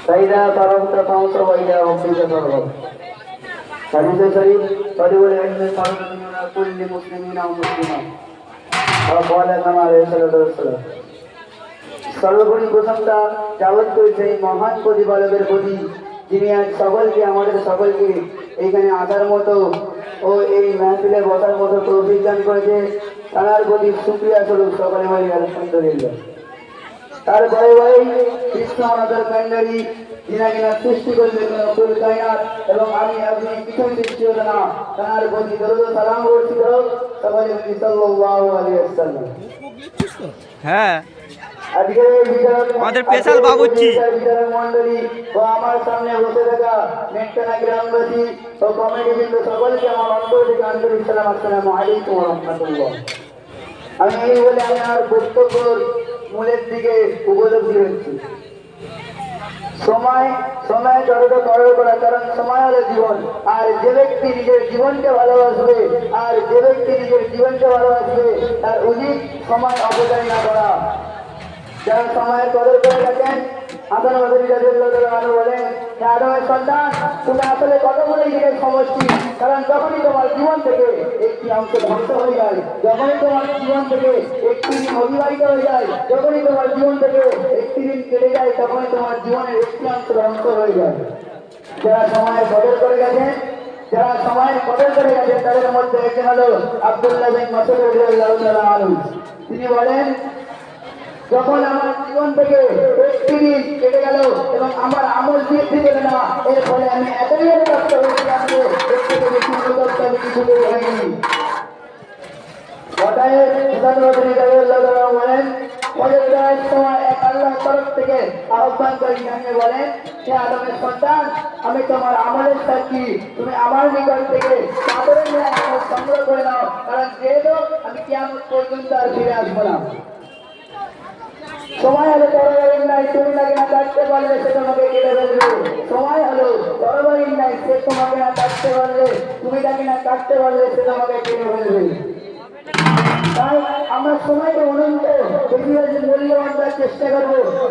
فإذا فرغت فانصب إلى ربك فارغب حديث شريف طلب العلم فرض على كل مسلمين ومسلمات وقال كما عليه الصلاة والسلام সর্বোপরি প্রশংসা যাবত করেছে এই মহান প্রতিপালকের প্রতি যিনি আজ সকলকে আমাদের সকলকে এইখানে আসার মতো ও এই মাহফিলে বসার মতো তৌফিক দান করেছে তার প্রতি শুকরিয়া স্বরূপ সকলে বলি আলহামদুলিল্লাহ। তারপরে ভাই কৃষ্ণ অনাথর কান্ডারি যিনি কিনা সৃষ্টি করলেন কুল কায়নাত এবং আমি আপনি কিছুই সৃষ্টি হলো না তার প্রতি দরুদ ও সালাম বর্ষিত হোক সকলে বলি সাল্লাল্লাহু আলাইহি ওয়াসাল্লাম। হ্যাঁ আজকে আমাদের স্পেশাল বাবুর্চি মন্ডলী ও আমার সামনে বসে থাকা মেঘটানা গ্রামবাসী ও কমিটি বৃন্দ সকলকে আমার অন্তর থেকে আন্তরিক সালাম আসসালামু আলাইকুম ওয়া রাহমাতুল্লাহ। আমি এই বলে আমার বক্তব্যের মূলের দিকে উপলব্ধি হচ্ছি। সময় যতটা তরল করা, কারণ সময় হলো জীবন। আর যে ব্যক্তি নিজের জীবনকে ভালোবাসবে তার উচিত সময় অপচয় না করা। যারা সময়ের কদর করে গেছেন হাসান বসরি রাদিয়াল্লাহু আনহু বলেন যে আদমের সন্তান তুমি আসলে কতগুলো নিজের সমষ্টি, কারণ যখনই তোমার জীবন থেকে একটি অংশ ধ্বংস হয়ে যায়, যখনই তোমার জীবন থেকে একটি দিন অতিবাহিত হয়ে যায়, যখনই তোমার জীবন থেকে একটি দিন কেটে যায়, তখনই তোমার জীবনের একটি অংশ ধ্বংস হয়ে যায়। যারা সময়ের কদর করে গেছেন তাদের মধ্যে একজন হলো আব্দুল্লাহ বিন মাসউদ রাদিয়াল্লাহু তাআলা আনহু। তিনি বলেন যখন আমার জীবন থেকে একটি দিন কেটে গেল এবং আমার আমল বৃদ্ধি পেল না, এর ফলে আমি এতই অনুতপ্ত হয়েছিলাম যে এর থেকে বেশি অনুতপ্ত আমি কিছু হয়নি। আমি তোমার আমলের সাক্ষী, তুমি আমার নিকট থেকে সংগ্রহ করে নাও, কারণ যেহেতু আমি কিয়ামত পর্যন্ত আর ফিরে আসবো না। সময় হলো তরবারির নাই, তুমি তাকে না কাটতে পারলে সে তোমাকে কেটে ফেলবে। সময় হলো তরবারির নাই, সে তোমাকে না কাটতে পারলে তুমি তাকে না কাটতে পারলে সে তোমাকে কেটে ফেলবে। তাই আমরা সময়কে অনন্ত বেশি মূল্যবান চেষ্টা করবো।